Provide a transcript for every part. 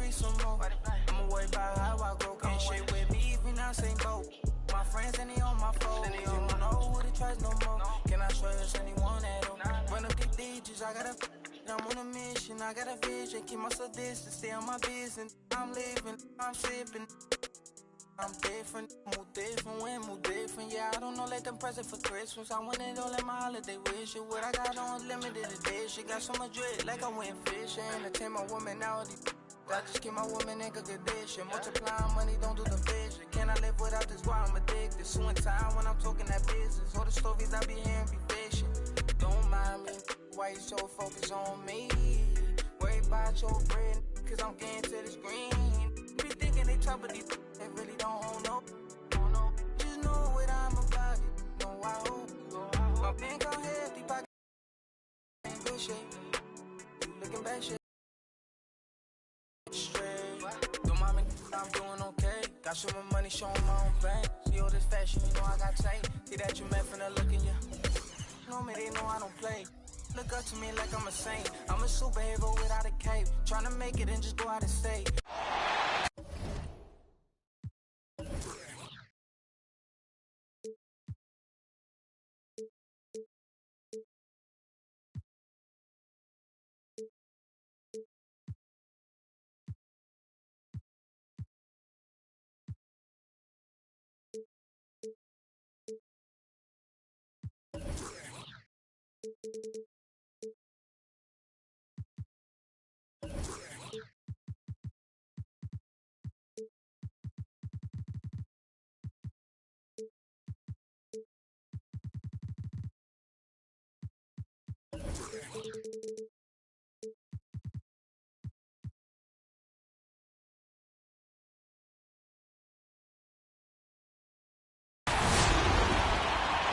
me some more. I'ma worry about how I grow. Can't shit with me if we not same boat. My friends and they on my phone. They don't know who to trust no more. Can I trust anyone at all? Run up these digits, I gotta. I'm on a mission, I got a vision. Keep myself distant, stay on my business. I'm living, I'm sipping. I'm different, move different, when move different. Yeah, I don't know, let them present for Christmas. I want it all in my holiday wish. What I got on limited edition. Got so much dread, like I went fishing. I take my woman out. I just keep my woman in good condition. Multiplying money, don't do the vision. Can I live without this? Why I'm addicted. Suing time when I'm talking that business. All the stories I be hearing be fishing. Don't mind me, why you so focused on me? Worry about your bread, cause I'm getting to this green. Be thinking they top of these, they really don't know. Just know what I'm about it. Know I hope. My bank on healthy pocket. In good shape. You looking bad shit. Straight. Don't mind me, I'm doing okay. Got so much money showing my own bank. See all this fashion, you know I got tape. See that you met from the look in you. Know me, they know I don't play. Look up to me like I'm a saint. I'm a superhero without a cape. Tryna make it and just go out of state.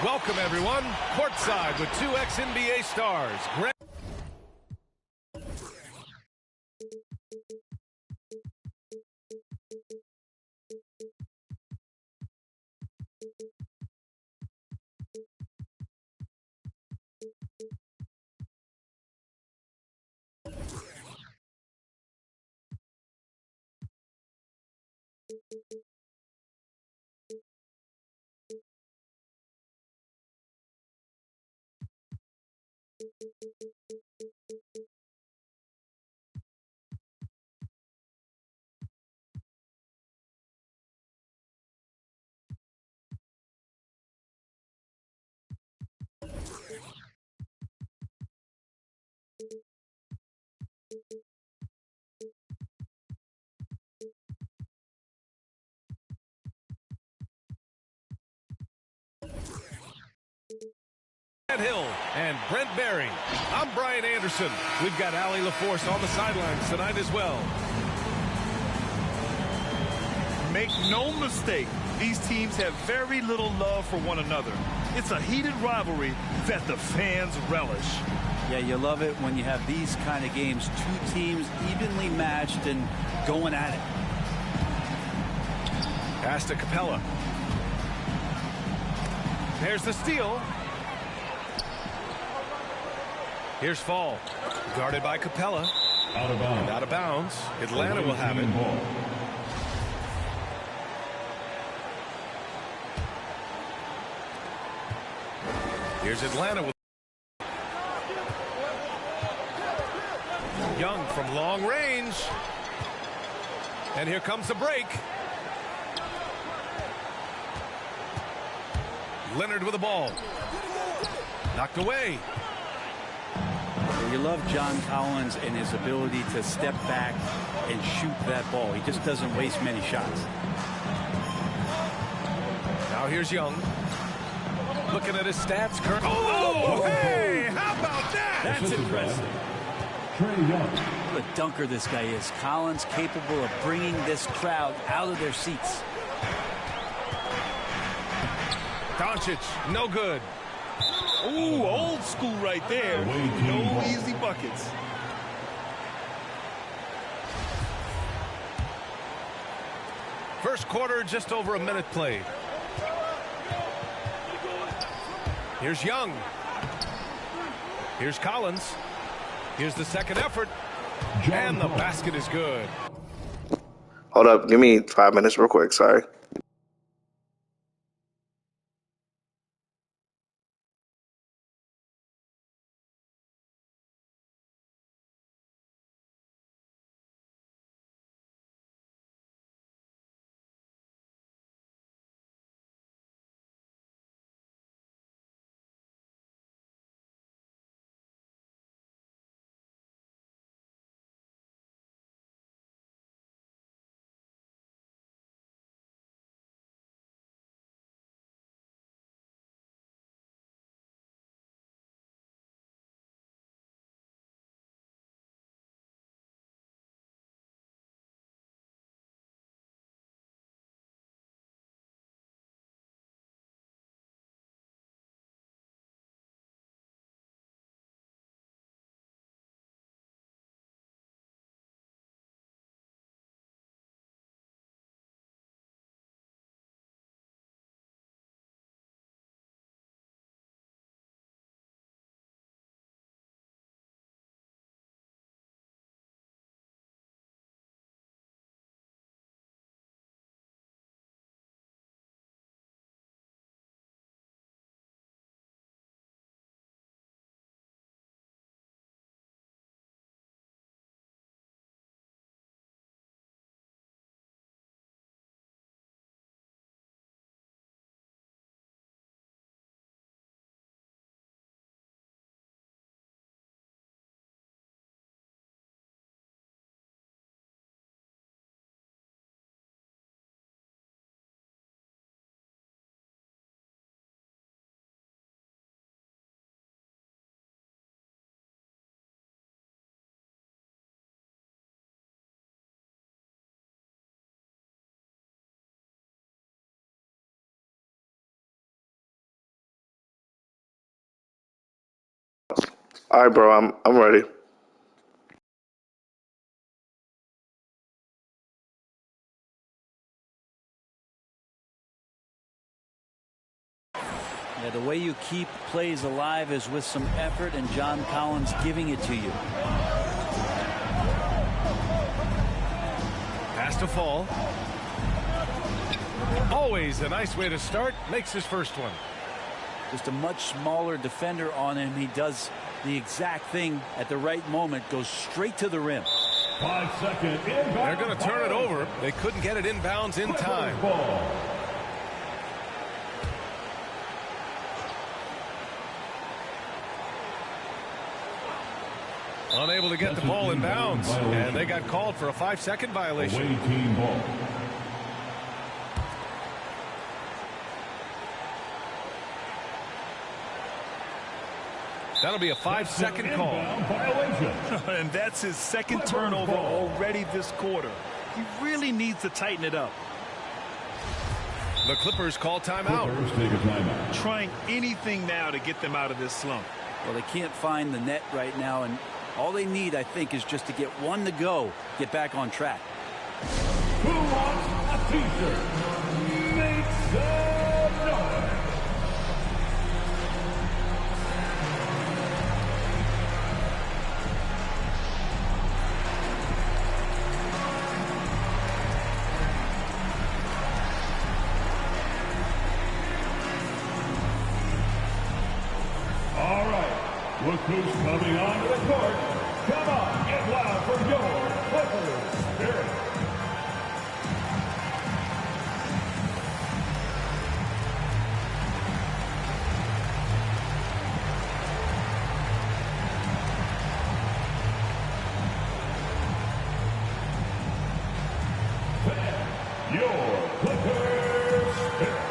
Welcome, everyone. Courtside with two ex-NBA stars. Hill and Brent Barry. I'm Brian Anderson. We've got Allie LaForce on the sidelines tonight as well. Make no mistake, these teams have very little love for one another. It's a heated rivalry that the fans relish. Yeah, you love it when you have these kind of games. Two teams evenly matched and going at it. Pass to Capella. There's the steal. Here's Fall. Guarded by Capella. Out of bounds. Out of bounds. Atlanta will have it. Ball. Here's Atlanta with Young from long range. And here comes the break. Leonard with the ball. Knocked away. You love John Collins and his ability to step back and shoot that ball. He just doesn't waste many shots. Now here's Young. Looking at his stats. Oh, hey, how about that? That's impressive. Trae Young. What a dunker this guy is. Collins capable of bringing this crowd out of their seats. Doncic, no good. Ooh, old school right there. No easy buckets. First quarter, just over a minute played. Here's Young. Here's Collins. Here's the second effort. And the basket is good. Hold up. Give me 5 minutes real quick. Sorry. All right, bro. I'm ready. Yeah, the way you keep plays alive is with some effort, and John Collins giving it to you. Has to fall. Always a nice way to start. Makes his first one. Just a much smaller defender on him. He does the exact thing at the right moment. Goes straight to the rim. 5-second inbound. They're going to turn it over. They couldn't get it inbounds in time. Ball. Unable to get the ball in bounds, and they got called for a 5-second violation. Away team ball. That'll be a 5-second call. Violation. And that's his second turnover already this quarter. He really needs to tighten it up. The Clippers call timeout. Clippers take a timeout. Trying anything now to get them out of this slump. Well, they can't find the net right now, and all they need, I think, is just to get one to go, get back on track. Who wants a t-shirt? Make some noise. All right, look who's coming onto the court. Come on, get loud for your Clippers Spirit. Your Clippers Spirit.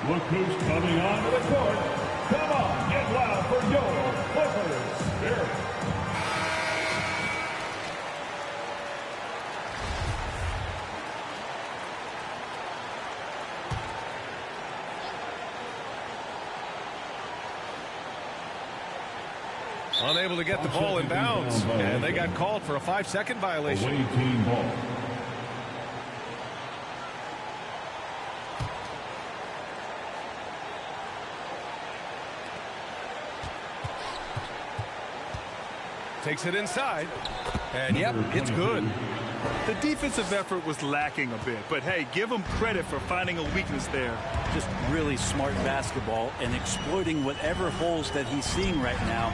Look who's coming onto the court. Come on, get loud for your Clippers Spirit. Unable to get the ball in bounds, and they got called for a 5-second violation. Away team ball. Takes it inside, and yep, it's good. The defensive effort was lacking a bit, but hey, give them credit for finding a weakness there. Just really smart basketball and exploiting whatever holes that he's seeing right now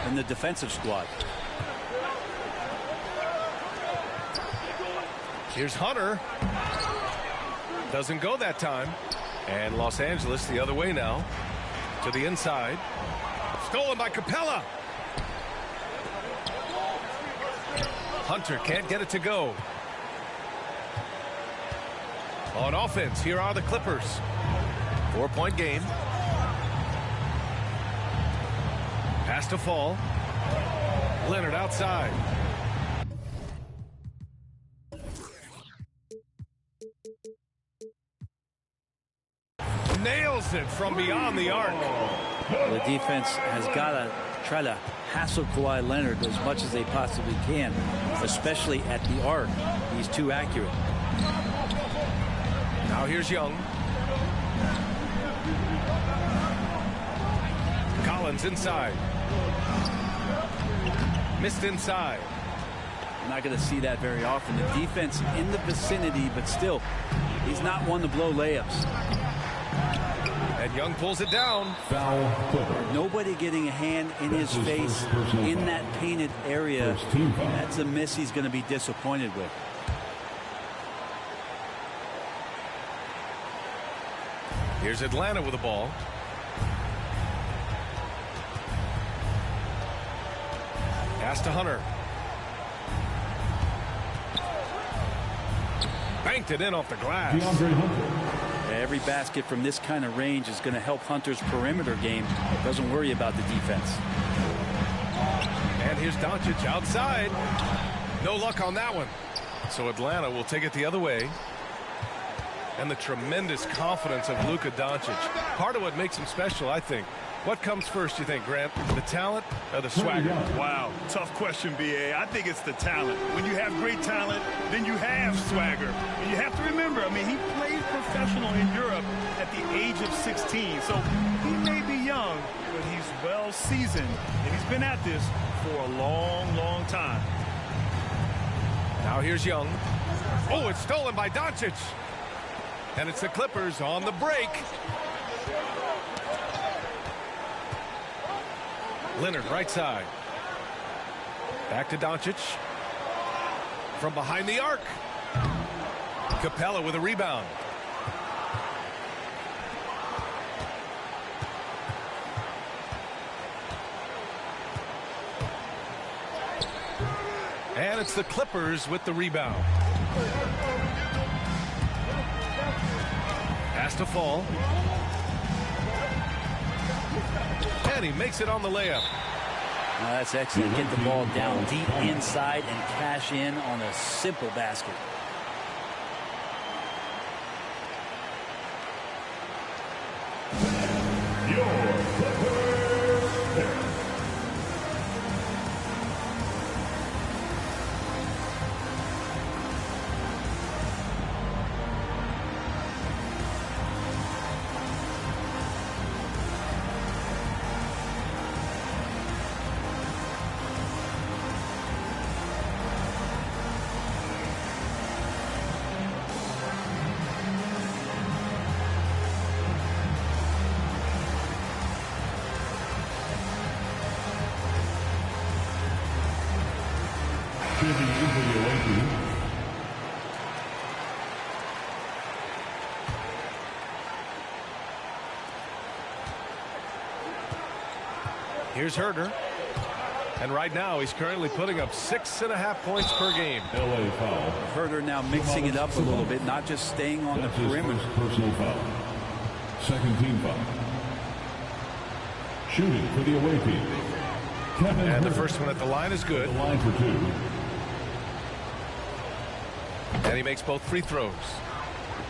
in the defensive squad. Here's Hunter. Doesn't go that time. And Los Angeles the other way now. To the inside. Stolen by Capella. Hunter can't get it to go. On offense, here are the Clippers. 4-point game. Pass to Fall. Leonard outside. Nails it from beyond the arc. The defense has got to try to hassle Kawhi Leonard as much as they possibly can, especially at the arc. He's too accurate. Now here's Young. Collins inside. Missed inside. I'm not going to see that very often. The defense in the vicinity, but still, he's not one to blow layups. And Young pulls it down. Foul Clippers. Nobody getting a hand in his face in that painted area. That's a miss he's going to be disappointed with. Here's Atlanta with the ball. Pass to Hunter. Banked it in off the glass. DeAndre Hunter. Every basket from this kind of range is going to help Hunter's perimeter game. Doesn't worry about the defense. And here's Doncic outside. No luck on that one. So Atlanta will take it the other way. And the tremendous confidence of Luka Doncic. Part of what makes him special, I think. What comes first, you think, Grant? The talent or the swagger? Wow, tough question, B.A. I think it's the talent. When you have great talent, then you have swagger. And you have to remember, I mean, he played professional in Europe at the age of 16. So he may be young, but he's well seasoned. And he's been at this for a long, long time. Now here's Young. Oh, it's stolen by Doncic. And it's the Clippers on the break. Leonard right side. Back to Doncic. From behind the arc. Capella with a rebound. And it's the Clippers with the rebound. Pass to Fall. And he makes it on the layup. That's excellent. Get the ball down deep inside and cash in on a simple basket. Here's Herder. And right now he's currently putting up 6.5 points per game. LA foul. Herder now mixing it up a little bit, not just staying on the perimeter. Personal foul. Second team foul. Shooting for the away team. Kevin And the Huerter. first one at the line is good. The line for two. And he makes both free throws.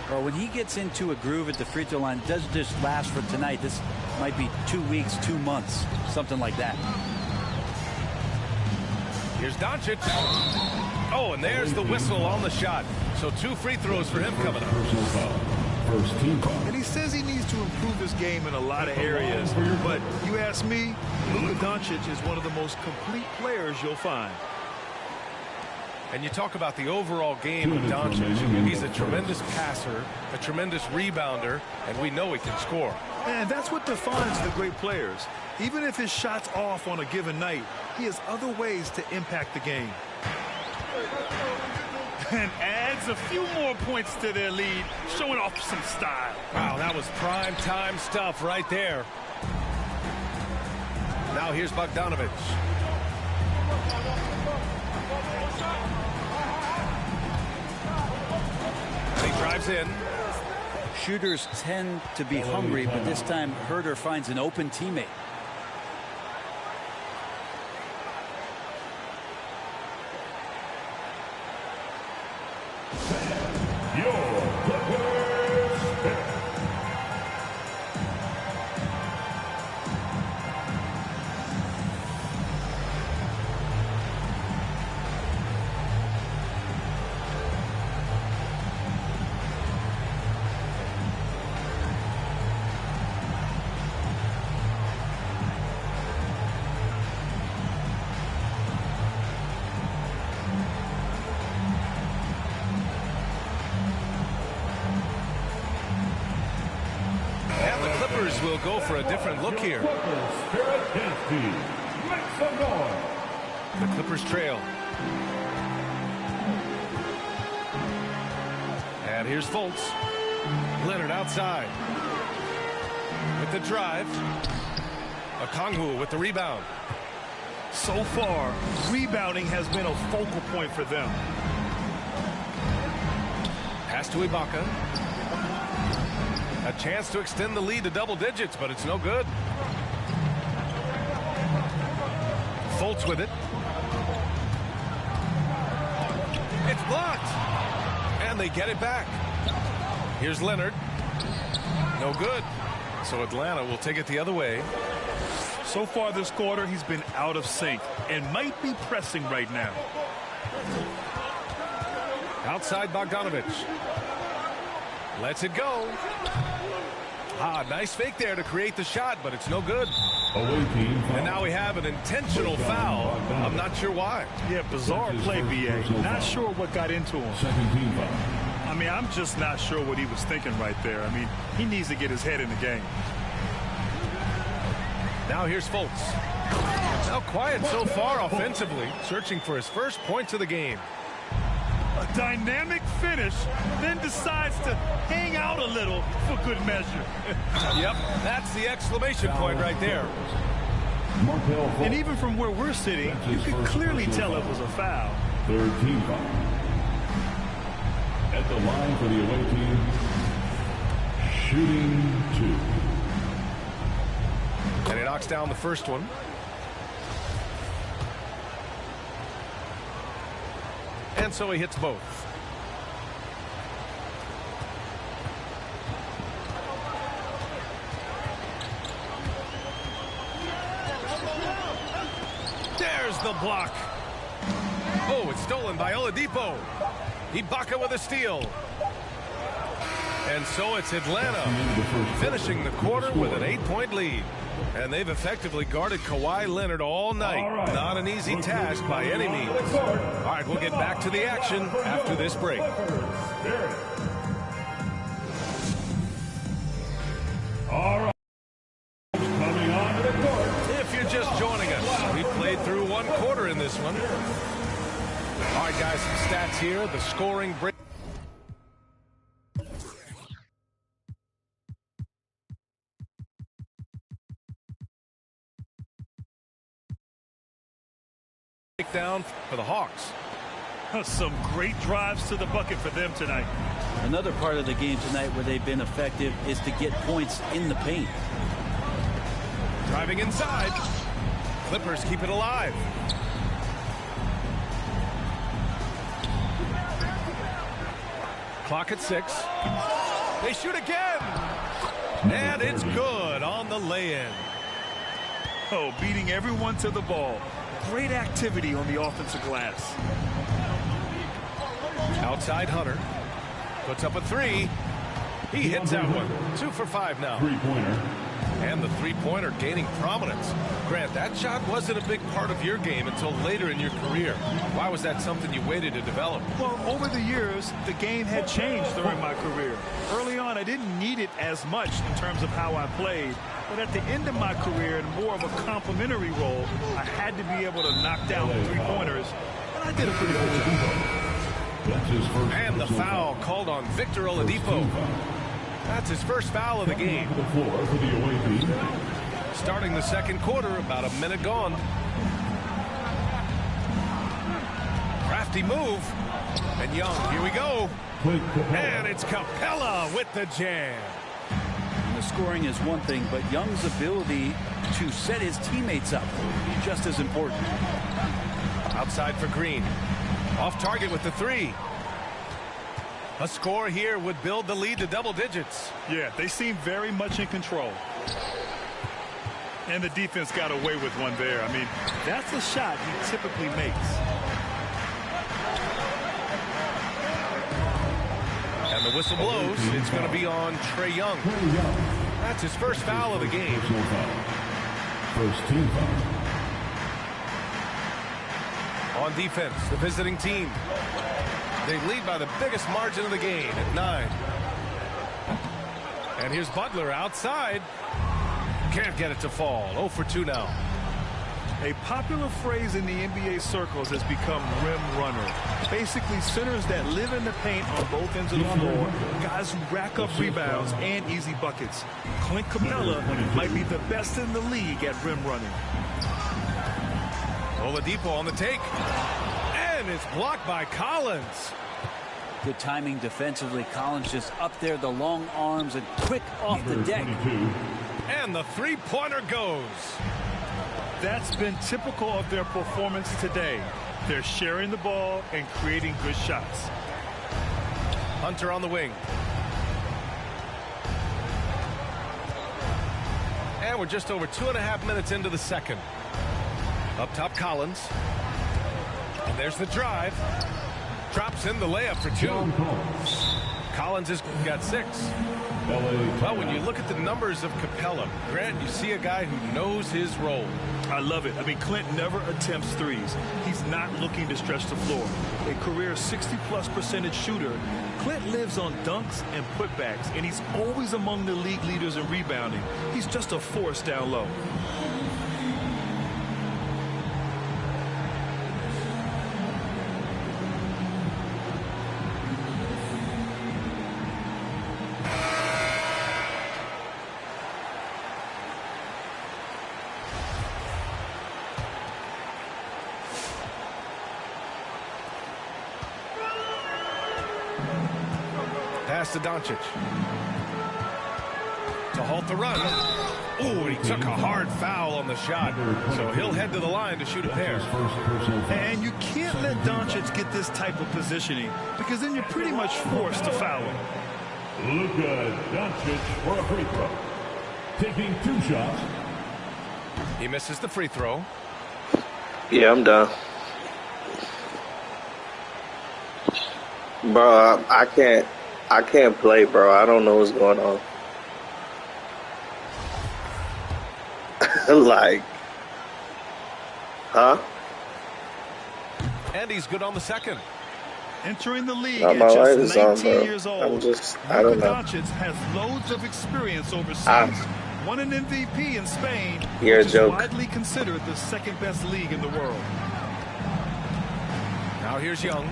Well, when he gets into a groove at the free throw line, it doesn't just last for tonight. This might be 2 weeks, 2 months, something like that. Here's Doncic. Oh, and there's the whistle on the shot. So 2 free throws for him coming up. Personal foul. First team foul. And he says he needs to improve his game in a lot of areas. But you ask me, Luka Doncic is one of the most complete players you'll find. And you talk about the overall game of Doncic. He's a tremendous passer, a tremendous rebounder, and we know he can score. And that's what defines the great players. Even if his shot's off on a given night, he has other ways to impact the game. And adds a few more points to their lead, showing off some style. Wow, that was prime time stuff right there. Now here's Bogdanovic. And he drives in. Shooters tend to be hungry, but this time Huerter finds an open teammate. Your Clippers pick. Will go for a different look here. Spirit dance team. Make some noise. The Clippers trail. And here's Fultz. Leonard outside. With the drive. Okongwu with the rebound. So far, rebounding has been a focal point for them. Pass to Ibaka. A chance to extend the lead to double digits, but it's no good. Fultz with it. It's blocked. And they get it back. Here's Leonard. No good. So Atlanta will take it the other way. So far this quarter, he's been out of sync and might be pressing right now. Outside Bogdanovic. Lets it go. Ah, nice fake there to create the shot, but it's no good. Away team foul. And now we have an intentional foul. I'm not sure why. Yeah, bizarre play, BA. Not sure what got into him. Second team foul. I mean, I'm just not sure what he was thinking right there. I mean, he needs to get his head in the game. Now here's Fultz. Now quiet so far offensively, searching for his first points of the game. A dynamic finish, then decides to hang out a little for good measure. Yep, that's the exclamation point right there. Markelle Fultz. And even from where we're sitting, you can clearly tell it was a foul. Third team foul. At the line for the away team, shooting 2. And he knocks down the first one. And so he hits both. There's the block. Oh, it's stolen by Oladipo. Ibaka with a steal. And so it's Atlanta finishing the quarter with an 8-point lead. And they've effectively guarded Kawhi Leonard all night. Right. Not an easy task by any means. All right, we'll get back to the action after this break. All right. Coming on to the court. If you're just joining us, we played through one quarter in this one. All right, guys, some stats here. The scoring break. Down for the Hawks. Some great drives to the bucket for them tonight. Another part of the game tonight where they've been effective is to get points in the paint. Driving inside. Clippers keep it alive. Clock at 6. They shoot again. And it's good on the lay-in. Oh, beating everyone to the ball. Great activity on the offensive glass. Outside Hunter. Puts up a 3. He hits that one. 2 for 5 now. Three-pointer. And the three-pointer gaining prominence. Grant, that shot wasn't a big part of your game until later in your career. Why was that something you waited to develop? Well, over the years, the game had changed during my career. Early on, I didn't need it as much in terms of how I played. But at the end of my career, in more of a complementary role, I had to be able to knock down the three-pointers. And I did a pretty good job. And the foul called on Victor Oladipo. That's his first foul of the game. The floor for the away team. Starting the second quarter, about a minute gone. Crafty move. And Young, here we go. And it's Capella with the jam. And the scoring is one thing, but Young's ability to set his teammates up is just as important. Outside for Green. Off target with the 3. A score here would build the lead to double digits. Yeah, they seem very much in control. And the defense got away with one there. I mean, that's a shot he typically makes. And the whistle blows. It's going to be on Trae Young. That's his first foul of the game. First team foul. On defense, the visiting team. They lead by the biggest margin of the game at 9. And here's Butler outside. Can't get it to fall. 0 for 2 now. A popular phrase in the NBA circles has become rim runner. Basically, centers that live in the paint on both ends of the floor, guys who rack up rebounds and easy buckets. Clint Capella might be the best in the league at rim running. Oladipo on the take. And it's blocked by Collins. Good timing defensively. Collins just up there, the long arms, and quick off the deck. And the three-pointer goes. That's been typical of their performance today. They're sharing the ball and creating good shots. Hunter on the wing. And we're just over 2.5 minutes into the second. Up top, Collins. And there's the drive. Drops in the layup for 2. Collins has got 6. Well, when you look at the numbers of Capella, Grant, you see a guy who knows his role. I love it. I mean, Clint never attempts threes. He's not looking to stretch the floor. A career 60+% shooter, Clint lives on dunks and putbacks, and he's always among the league leaders in rebounding. He's just a force down low. Pass to Doncic. To halt the run. Oh, he took a hard foul on the shot. So he'll head to the line to shoot a pair. And you can't let Doncic get this type of positioning because then you're pretty much forced to foul him. Luka Doncic for a free throw. Taking 2 shots. He misses the free throw. Yeah, I'm done. Bro, I can't play, bro. I don't know what's going on. Like, huh? And he's good on the second. Entering the league Not at my light just is on, 19 bro. years old, I don't Luka know. Doncic has loads of experience overseas. Won an MVP in Spain, You're which a is joke. widely considered the second best league in the world. Now here's Young.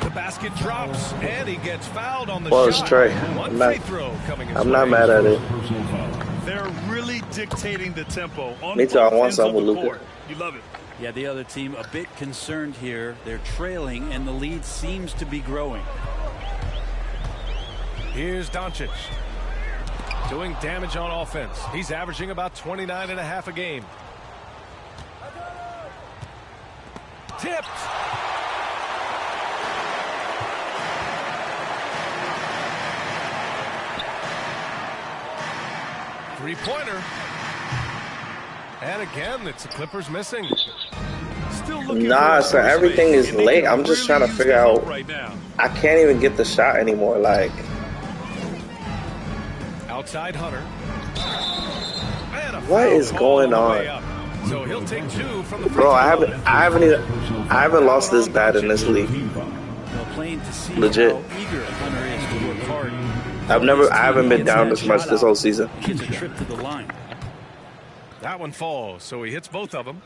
The basket drops, and he gets fouled on the Well, it's shot. Trae. One free throw coming his I'm not way. mad at it. Personal foul. They're really dictating the tempo on Me too. I both want ends some of with the Luka. court. You love it. Yeah, the other team a bit concerned here. They're trailing, and the lead seems to be growing. Here's Doncic. Doing damage on offense. He's averaging about 29.5 a game. Tipped. Three-pointer. And again, it's the Clippers missing. Nah, so everything is late. I'm just trying to figure out. I can't even get the shot anymore. Like, outside Hunter. what is going on? So he'll take 2 from the bro, I haven't lost this bad in this league. Legit. I haven't been down this much this whole season. Gets a trip to the line. That one falls, so he hits both of them.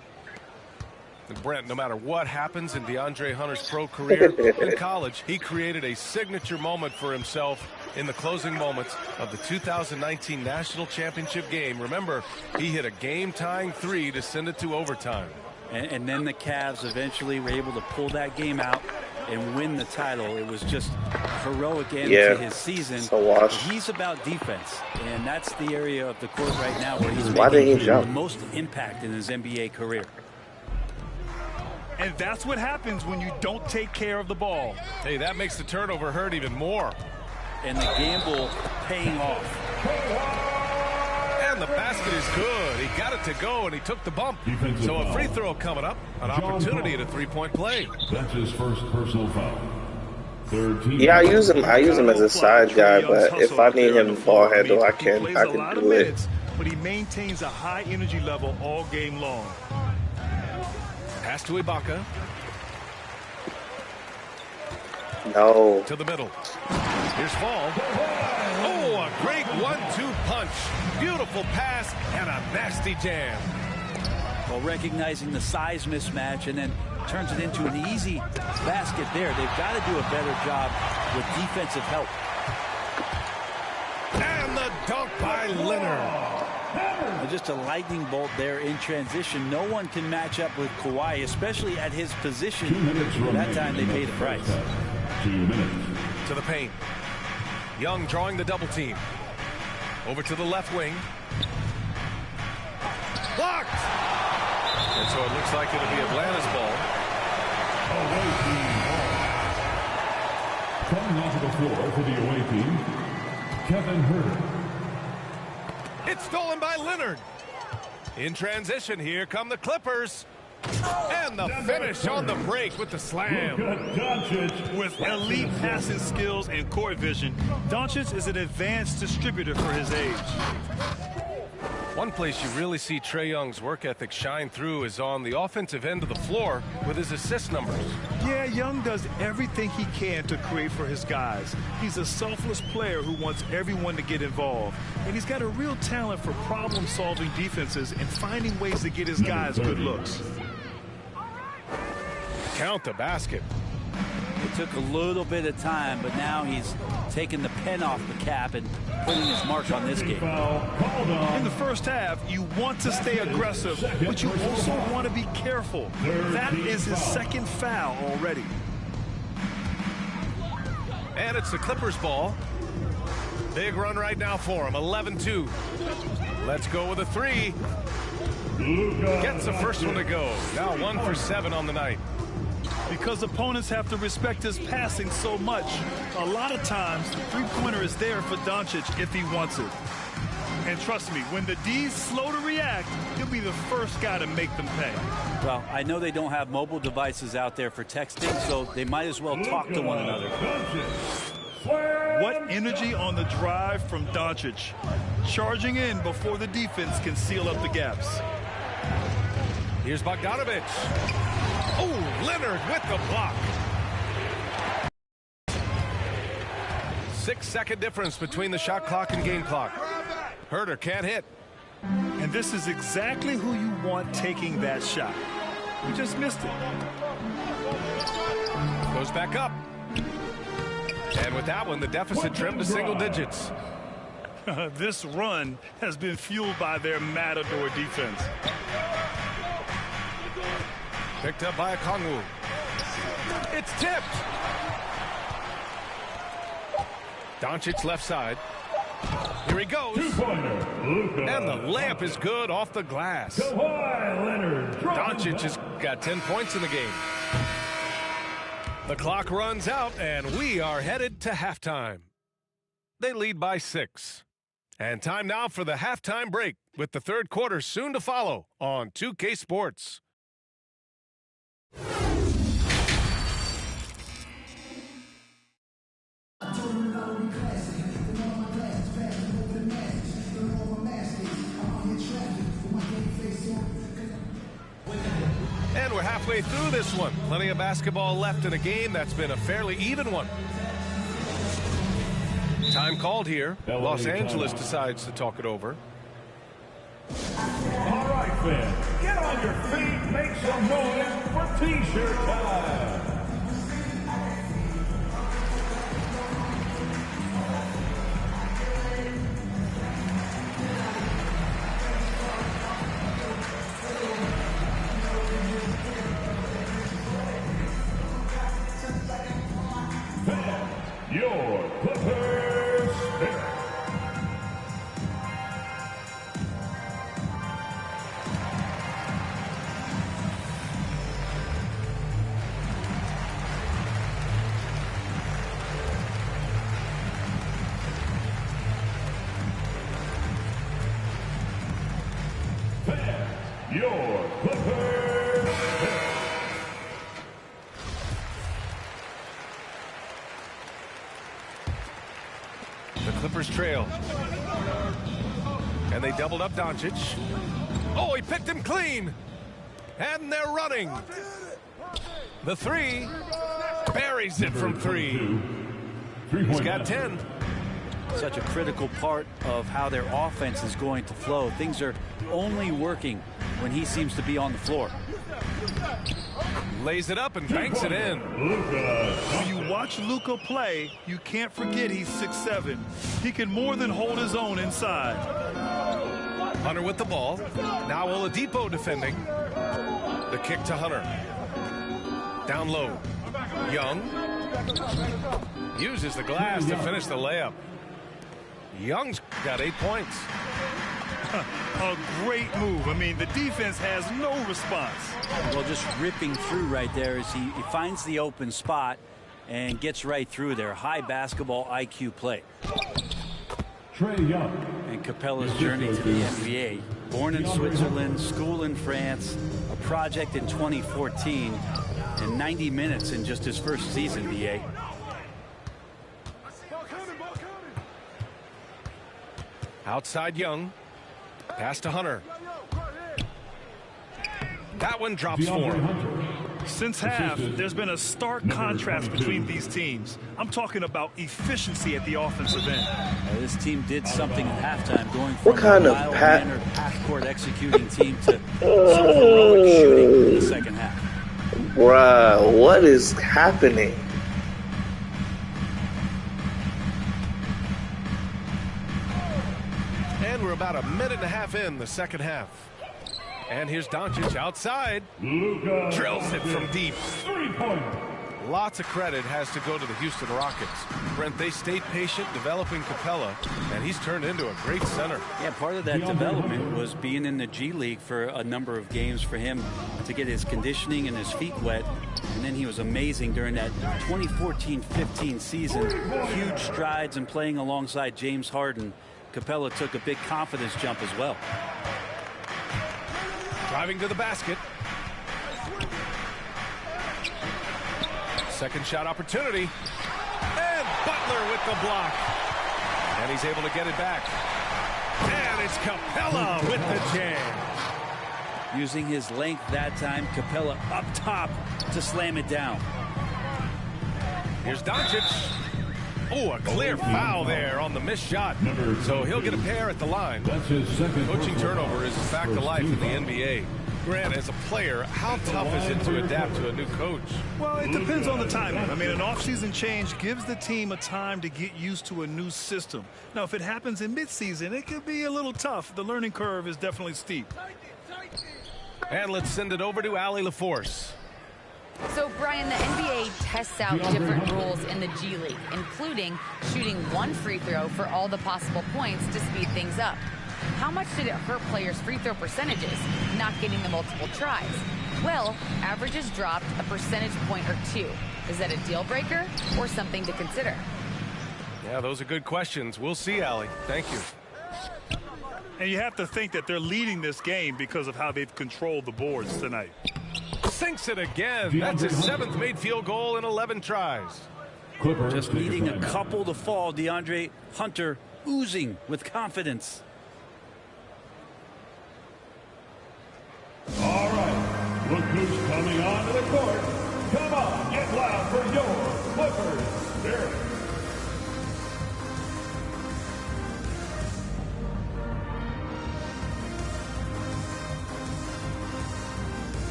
And Brent, no matter what happens in DeAndre Hunter's pro career, in college, he created a signature moment for himself in the closing moments of the 2019 National Championship game. Remember, he hit a game-tying 3 to send it to overtime. And then the Cavs eventually were able to pull that game out and win the title. It was just heroic end to his season. He's about defense, and that's the area of the court right now where he's making the most impact in his NBA career. And that's what happens when you don't take care of the ball. Hey, that makes the turnover hurt even more. And the gamble paying off. And the basket is good. He got it to go, and he took the bump. So a free throw coming up, an opportunity at a three-point play. That's his first personal foul. Third team. Yeah, I use him as a side guy, but if I need him ball handle, I can do it. But he maintains a high energy level all game long. Pass to Ibaka. No. To the middle. Here's Fall. Oh, a great 1-2 punch. Beautiful pass and a nasty jam. Well, recognizing the size mismatch and then turns it into an easy basket there. They've got to do a better job with defensive help. And the dunk by Leonard. Just a lightning bolt there in transition. No one can match up with Kawhi, especially at his position. That time they paid the price. 2 minutes. To the paint. Young drawing the double team. Over to the left wing. Blocked! And so it looks like it'll be Atlanta's ball. Away team ball. Coming onto the floor for the away team, Kevin Huerter. It's stolen by Leonard. In transition, here come the Clippers. And the finish on the break with the slam. With elite passing skills and court vision, Doncic is an advanced distributor for his age. One place you really see Trae Young's work ethic shine through is on the offensive end of the floor with his assist numbers. Yeah, Young does everything he can to create for his guys. He's a selfless player who wants everyone to get involved. And he's got a real talent for problem-solving defenses and finding ways to get his guys good looks. Count the basket. It took a little bit of time, but now he's taking the pen off the cap and putting his mark on this game. In the first half, you want to stay aggressive, but you also want to be careful. That is his second foul already. And it's the Clippers ball. Big run right now for him, 11-2. Let's go with a 3. Gets the first one to go. Now 1 for 7 on the night. Because opponents have to respect his passing so much, a lot of times the three-pointer is there for Doncic if he wants it. And trust me, when the D's slow to react, he'll be the first guy to make them pay. Well, I know they don't have mobile devices out there for texting, so they might as well talk to one another. What energy on the drive from Doncic. Charging in before the defense can seal up the gaps. Here's Bogdanovic. Oh, Leonard with the block. 6-second difference between the shot clock and game clock. Huerter can't hit. And this is exactly who you want taking that shot. You just missed it. Goes back up. And with that one, the deficit trimmed to single digits. This run has been fueled by their matador defense. Picked up by Okongwu. It's tipped. Doncic left side. Here he goes. And the layup is good off the glass. Doncic has got 10 points in the game. The clock runs out, and we are headed to halftime. They lead by 6. And time now for the halftime break, with the third quarter soon to follow on 2K Sports. And we're halfway through this one. Plenty of basketball left in a game that's been a fairly even one. Time called here. Los Angeles decides to talk it over. All right, fans. Get on your feet. Make some noise for T-shirt time. Your Clippers pick. Your Clippers pick. The Clippers trail. And they doubled up Doncic. Oh, he picked him clean. And they're running. The three. Buries it from 3. He's got 10. Such a critical part of how their offense is going to flow. Things are only working when he seems to be on the floor. Lays it up and banks it in. When you watch Luka play, you can't forget he's 6'7". He can more than hold his own inside. Hunter with the ball. Now Oladipo defending. The kick to Hunter. Down low. Young. Uses the glass to finish the layup. Young's got 8 points. A great move. I mean, the defense has no response. Well, just ripping through right there as he finds the open spot and gets right through there. High basketball IQ play. Trae Young. And Capella's journey to the NBA. Born in Switzerland, school in France, a project in 2014, and 90 minutes in just his first season, BA. Outside Young. Pass to Hunter. That one drops for him. Since half, there's been a stark contrast between these teams. I'm talking about efficiency at the offensive end. This team did something at halftime, going from a mild-mannered half-court executing team to some heroic shooting in the second half. Bruh, what is happening? And we're about a minute and a half in the second half. And here's Doncic outside. Drills it from deep. Lots of credit has to go to the Houston Rockets. Brent, they stayed patient developing Capella, and he's turned into a great center. Yeah, part of that development was being in the G League for a number of games for him to get his conditioning and his feet wet. And then he was amazing during that 2014-15 season. Huge strides in playing alongside James Harden. Capella took a big confidence jump as well. Driving to the basket. Second shot opportunity. And Butler with the block. And he's able to get it back. And it's Capella with the jam. Using his length that time, Capella up top to slam it down. Here's Doncic. Oh, a clear foul there on the missed shot. So he'll get a pair at the line. Coaching turnover is a fact of life in the NBA. Grant, as a player, how tough is it to adapt to a new coach? Well, it depends on the timing. I mean, an offseason change gives the team a time to get used to a new system. Now, if it happens in midseason, it could be a little tough. The learning curve is definitely steep. And let's send it over to Allie LaForce. So, Brian, the NBA tests out different rules in the G League, including shooting one free throw for all the possible points to speed things up. How much did it hurt players' free throw percentages, not getting the multiple tries? Well, averages dropped a percentage point or 2. Is that a deal breaker or something to consider? Yeah, those are good questions. We'll see, Allie. Thank you. And you have to think that they're leading this game because of how they've controlled the boards tonight. Sinks it again. That's his 7th made field goal in 11 tries. Just needing a couple to fall. DeAndre Hunter oozing with confidence. All right, look who's coming onto the court. Come on, get loud for your Clippers Spirit.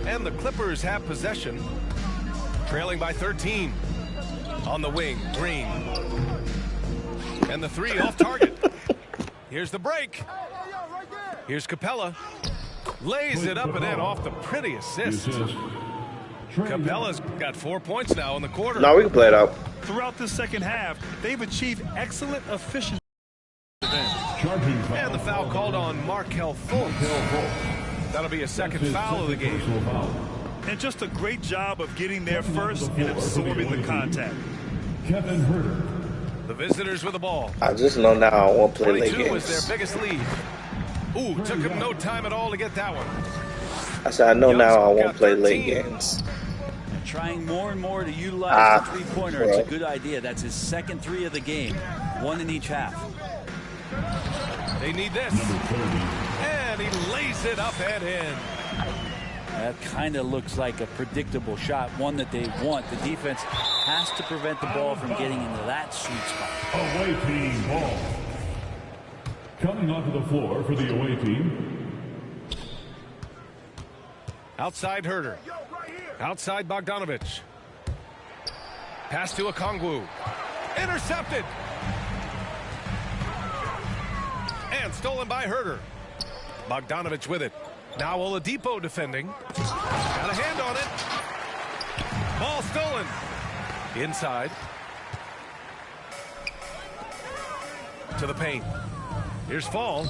And the Clippers have possession, trailing by 13. On the wing, Green. And the 3 off target. Here's the break. Here's Capella. Lays it up and in off the pretty assist. Capella's got 4 points now in the quarter. No, we can play it out. Throughout the second half, they've achieved excellent efficiency. And the foul called on Markelle Fultz. That'll be a second foul of the game. And just a great job of getting there first and absorbing the contact. Kevin Huerter. The visitors with the ball. I just know now I won't play late 22 games. was their biggest lead. Ooh, took him no time at all to get that one. I said I know now I won't play late games. Trying more and more to utilize the three-pointer. It's a good idea. That's his second 3 of the game. 1 in each half. They need this. And he lays it up and in. That kind of looks like a predictable shot, one that they want. The defense has to prevent the ball from getting into that sweet spot. Away team ball. Coming onto the floor for the away team. Outside Huerter. Outside Bogdanovich. Pass to Okongwu. Intercepted. And stolen by Huerter. Bogdanovich with it. Now Oladipo defending. Got a hand on it. Ball stolen. Inside. To the paint. Here's Fall.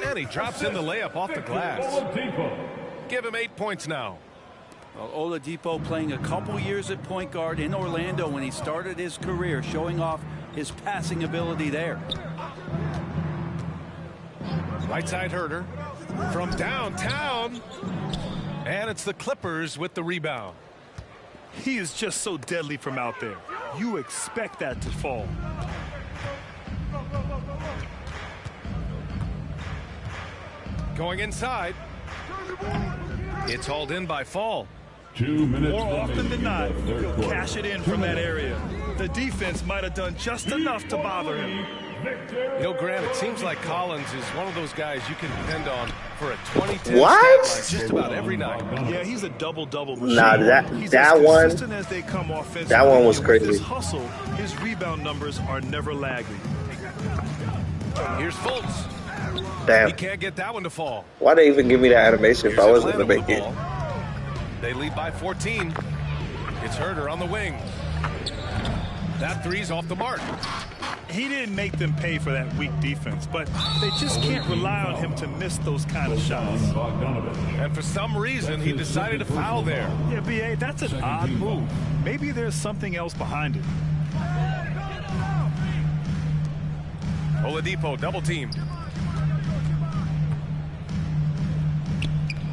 And he drops in the layup off the glass. Give him 8 points now. Well, Oladipo playing a couple years at point guard in Orlando when he started his career, showing off his passing ability there. Right side Huerter from downtown. And it's the Clippers with the rebound. He is just so deadly from out there. You expect that to fall. Going inside. It's hauled in by Fall. 2 minutes. More often than not, he'll cash it in from that area. The defense might have done just enough to bother him. You know, Grant, it seems like Collins is one of those guys you can depend on for a 20-10 stat line just about every night. Yeah, he's a double-double machine. Nah, that one was crazy. With his hustle, his rebound numbers are never lagging. Here's Fultz. Damn. He can't get that one to fall. Why they even give me that animation if I wasn't going to make it? They lead by 14. It's Huerter on the wing. That three's off the mark. He didn't make them pay for that weak defense, but they just can't rely on him to miss those kind of shots. And for some reason, he decided to foul there. Yeah, B.A., that's an odd move. Maybe there's something else behind it. Oladipo double-teamed.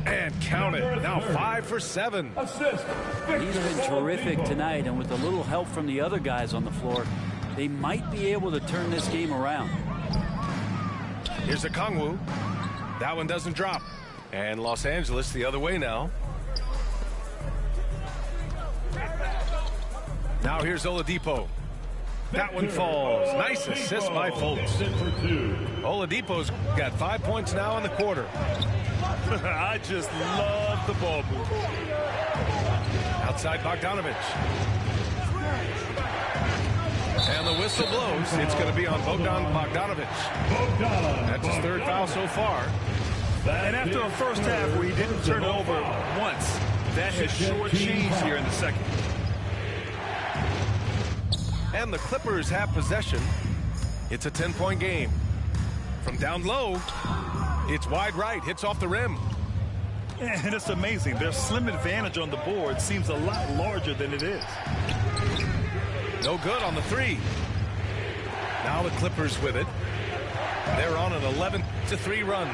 And count it. Now 5 for 7. Assist. He's been terrific tonight, and with a little help from the other guys on the floor, they might be able to turn this game around. Here's Okongwu. That one doesn't drop. And Los Angeles the other way now. Now here's Oladipo. That one falls. Nice assist by Fultz. Oladipo's got 5 points now in the quarter. I just love the ball move. Outside Bogdanovic. And the whistle blows. It's going to be on Bogdan Bogdanovic. That's his 3rd foul so far. And after a first half where he didn't turn it over once, that has short-changed here in the second. And the Clippers have possession. It's a 10-point game. From down low, it's wide right, hits off the rim. And it's amazing. Their slim advantage on the board seems a lot larger than it is. No good on the 3. Now the Clippers with it. They're on an 11-3 run.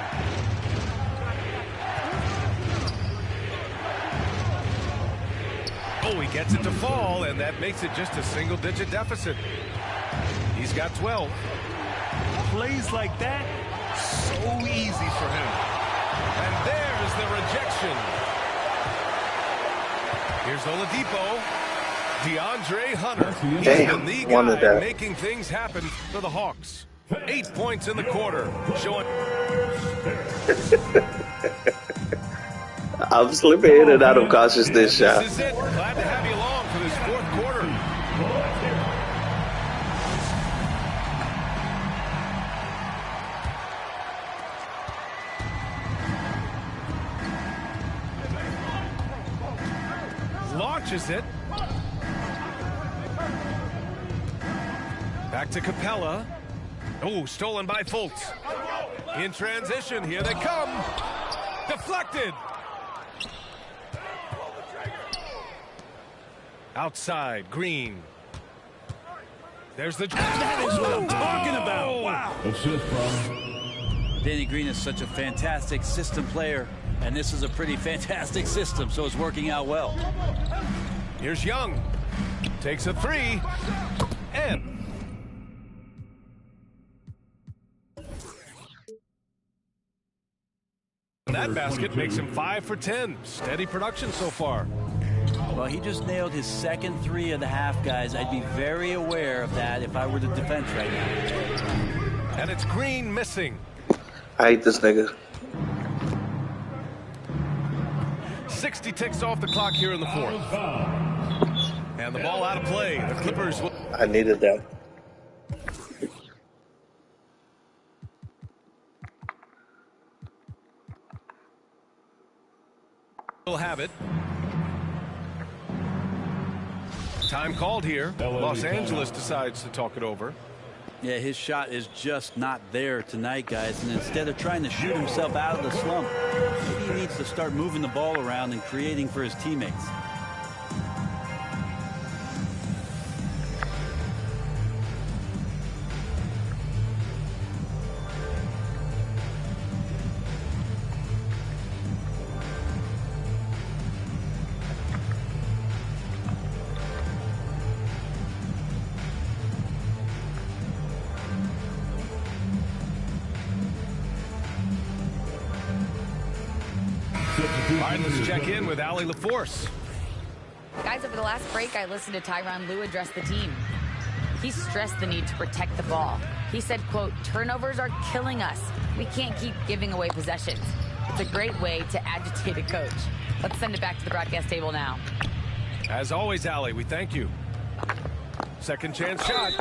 Oh, he gets it to fall, and that makes it just a single-digit deficit. He's got 12. Plays like that, so easy for him. And there's the rejection. Here's Oladipo. DeAndre Hunter. He's been the guy making things happen for the Hawks. 8 points in the quarter. Showing. I'm slipping in and out of consciousness, shot. This is it. Glad to have you along for this 4th quarter. Launches it. Back to Capella. Oh, stolen by Fultz. In transition, here they come. Deflected. Outside, Green. There's the... That is what I'm talking about. Wow. Assist from Danny Green is such a fantastic system player, and this is a pretty fantastic system, so it's working out well. Here's Young. Takes a 3. And... that basket makes him 5 for 10. Steady production so far. Well, he just nailed his second 3 of the half, guys. I'd be very aware of that if I were the defense right now. And it's Green missing. I hate this nigga. 60 ticks off the clock here in the 4th. And the ball out of play. The Clippers will... I needed that. will have it. Time called here. Los Angeles decides to talk it over. Yeah, his shot is just not there tonight, guys. And instead of trying to shoot himself out of the slump, maybe he needs to start moving the ball around and creating for his teammates. All right, let's check in with Allie LaForce. Guys, over the last break, I listened to Tyronn Lue address the team. He stressed the need to protect the ball. He said, quote, turnovers are killing us. We can't keep giving away possessions. It's a great way to agitate a coach. Let's send it back to the broadcast table now. As always, Allie, we thank you. Second chance shot.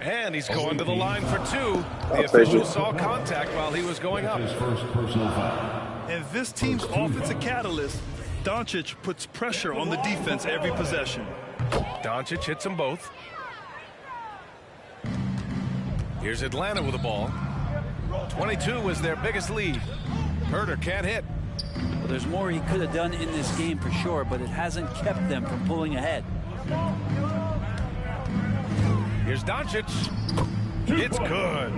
And he's going to the line for two. The official saw contact while he was going up. His first personal foul. And this team's offensive catalyst, Doncic puts pressure on the defense every possession. Doncic hits them both. Here's Atlanta with the ball. 22 was their biggest lead. Herter can't hit. Well, there's more he could have done in this game for sure, but it hasn't kept them from pulling ahead. Here's Doncic. It's good.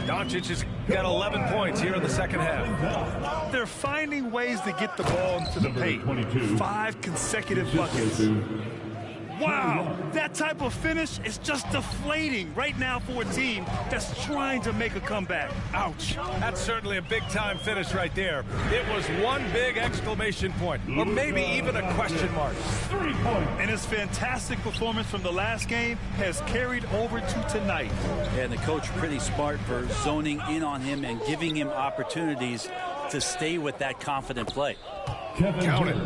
Doncic has got 11 points here in the second half. They're finding ways to get the ball into the paint. 5 consecutive buckets. Wow, that type of finish is just deflating right now for a team that's trying to make a comeback. Ouch. That's certainly a big-time finish right there. It was one big exclamation point, or maybe even a question mark. 3 points. And his fantastic performance from the last game has carried over to tonight. Yeah, and the coach pretty smart for zoning in on him and giving him opportunities to stay with that confident play. Count it.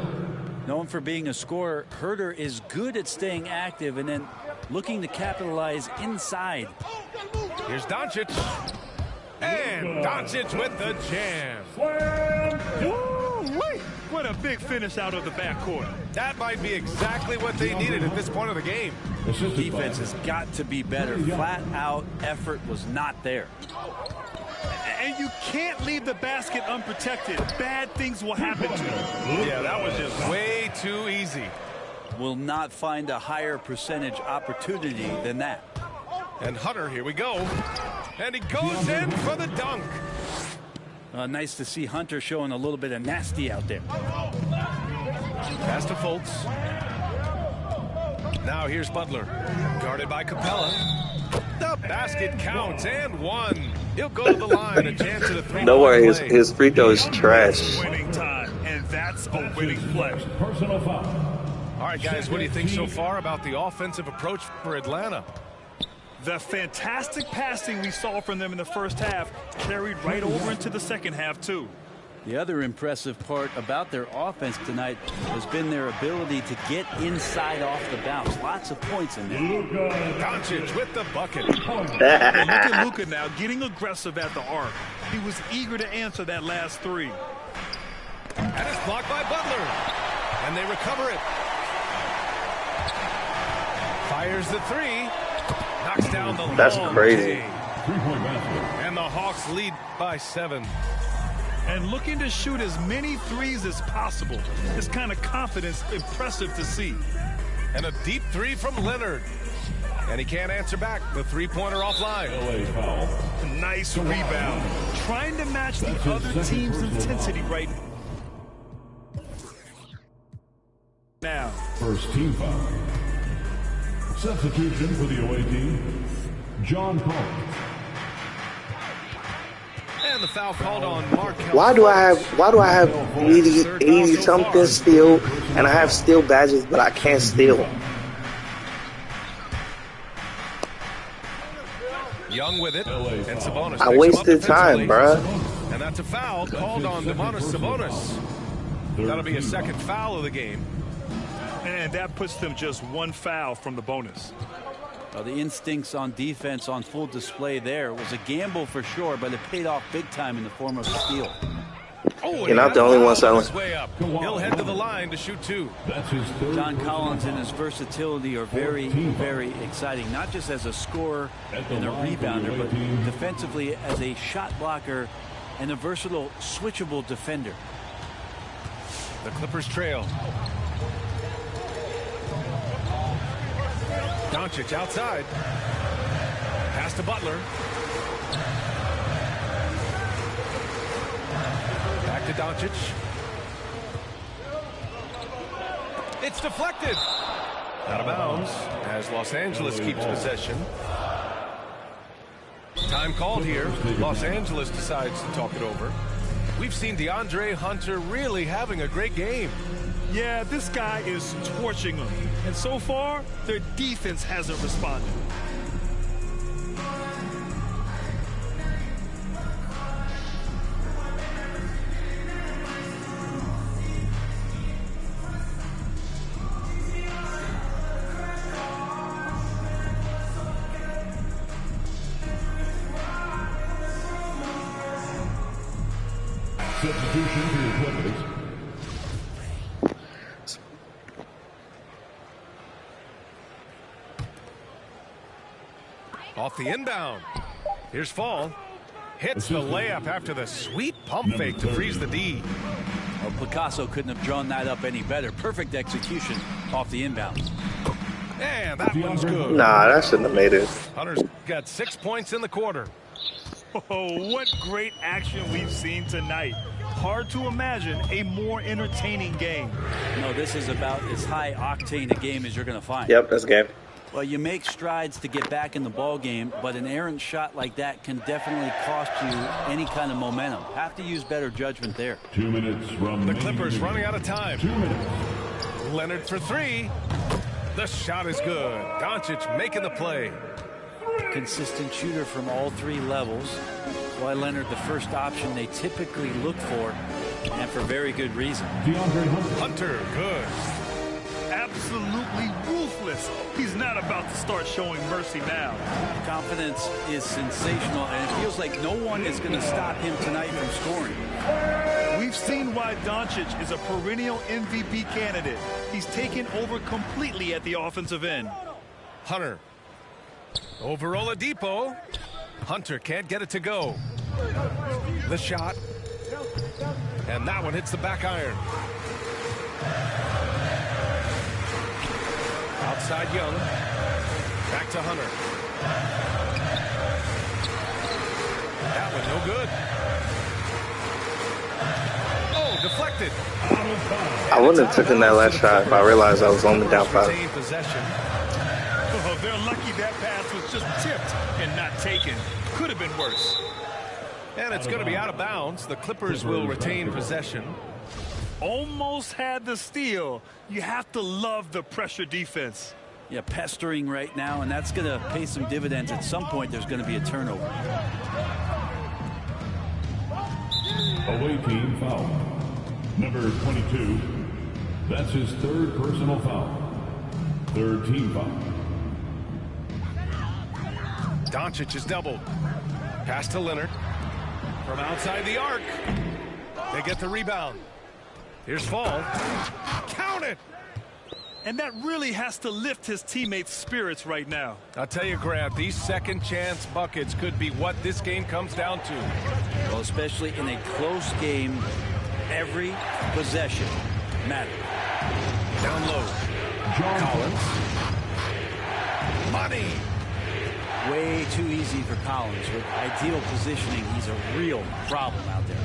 Known for being a scorer, Huerter is good at staying active and then looking to capitalize inside. Here's Doncic. And Doncic with the jam. Woo-wee. What a big finish out of the backcourt. That might be exactly what they needed at this point of the game. Defense has got to be better. Flat out effort was not there. And you can't leave the basket unprotected. Bad things will happen to you. Yeah, that was just way too easy. Will not find a higher percentage opportunity than that. And Hunter, here we go. And he goes in for the dunk. Nice to see Hunter showing a little bit of nasty out there. Pass to Fultz. Now here's Butler. Guarded by Capella. The basket counts and one. He'll go to the line. A chance at a three. Don't worry, his free throw is trash. Winning time, and that's a winning play. Personal foul. All right, guys, what do you think so far about the offensive approach for Atlanta? The fantastic passing we saw from them in the first half carried right over into the second half, too. The other impressive part about their offense tonight has been their ability to get inside off the bounce. Lots of points in there. Doncic with the bucket. Look at Luka now getting aggressive at the arc. He was eager to answer that last three. And it's blocked by Butler. And they recover it. Fires the three. Knocks down the That's crazy. And the Hawks lead by 7. And looking to shoot as many threes as possible. This kind of confidence, impressive to see. And a deep three from Leonard. And he can't answer back. The three-pointer offline. Nice rebound. Trying to match the other team's intensity right now. First team foul. Substitution for the away team, John Collins. And the foul called on Mark. Why do I have 80 something steal, and I have steal badges, but I can't steal? Young with it, and Sabonis. I wasted time, bruh. And that's a foul called on Domantas Sabonis. That'll be a second foul of the game. And that puts them just one foul from the bonus. Well, the instincts on defense on full display there. It was a gamble for sure, but it paid off big time in the form of a steal. You're not the only one selling. He'll head to the line to shoot 2. John Collins and his versatility are very, very exciting, not just as a scorer and a rebounder, but defensively as a shot blocker and a versatile, switchable defender. The Clippers trail. Doncic outside. Pass to Butler. Back to Doncic. It's deflected. Out of bounds as Los Angeles keeps possession. Time called here. Los Angeles decides to talk it over. We've seen DeAndre Hunter really having a great game. Yeah, this guy is torching them. And so far, their defense hasn't responded. Substitution for the Clippers. Off the inbound. Here's Fall. Hits the layup after the sweet pump fake to freeze the D. Well, Picasso couldn't have drawn that up any better. Perfect execution off the inbound. And that one's good. Nah, that shouldn't have made it. Hunter's got 6 points in the quarter. Oh, what great action we've seen tonight. Hard to imagine a more entertaining game. No, this is about as high octane a game as you're going to find. Yep, that's game. Well, you make strides to get back in the ball game, but an errant shot like that can definitely cost you any kind of momentum. Have to use better judgment there. 2 minutes from the Clippers running out of time. 2 minutes. Leonard for three. The shot is good. Doncic making the play. Consistent shooter from all three levels. Why Leonard the first option they typically look for, and for very good reason. Hunter, good. Absolutely ruthless. He's not about to start showing mercy now. Confidence is sensational, and it feels like no one is going to stop him tonight from scoring. We've seen why Doncic is a perennial MVP candidate. He's taken over completely at the offensive end. Hunter. Over Oladipo. Hunter can't get it to go. The shot. And that one hits the back iron. Outside Young. Back to Hunter. That one no good. Oh, deflected. I wouldn't have taken that last shot if I realized I was only down 5. Possession. Oh, they're lucky that pass was just tipped and not taken. Could have been worse. And it's going to be out of bounds. The Clippers will retain possession. Almost had the steal. You have to love the pressure defense. Yeah, pestering right now, and that's going to pay some dividends. At some point, there's going to be a turnover. Away team foul. Number 22. That's his third personal foul. Third team foul. Doncic is doubled. Pass to Leonard. From outside the arc. They get the rebound. Here's Fall. Count it! And that really has to lift his teammates' spirits right now. I'll tell you, Grant, these second chance buckets could be what this game comes down to. Well, especially in a close game, every possession matters. Down low. Collins. Money. Way too easy for Collins. With ideal positioning, he's a real problem out there.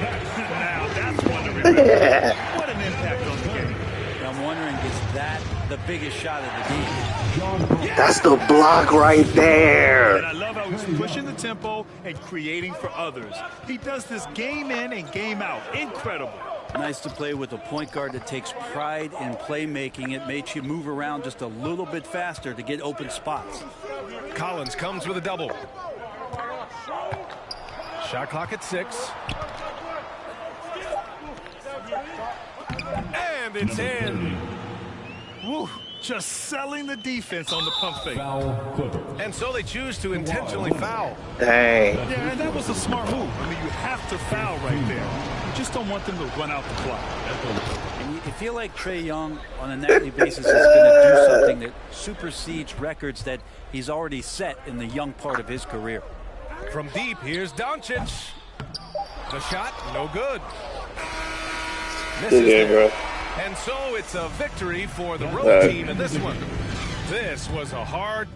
Now, that's one to remember. What an impact on the game. I'm wondering, is that the biggest shot of the game? That's the block right there. And I love how he's pushing the tempo and creating for others. He does this game in and game out. Incredible. Nice to play with a point guard that takes pride in playmaking. It makes you move around just a little bit faster to get open spots. Collins comes with a double. Shot clock at 6. And it's in. Woo, just selling the defense on the pump fake. And so they choose to intentionally foul. Dang. Yeah, and that was a smart move. I mean, you have to foul right there. You just don't want them to run out the clock. And you feel like Trae Young on a nightly basis is going to do something that supersedes records that he's already set in the young part of his career. From deep, here's Doncic. The shot, no good. Good game, bro. And so it's a victory for the road team in this one. This was a hard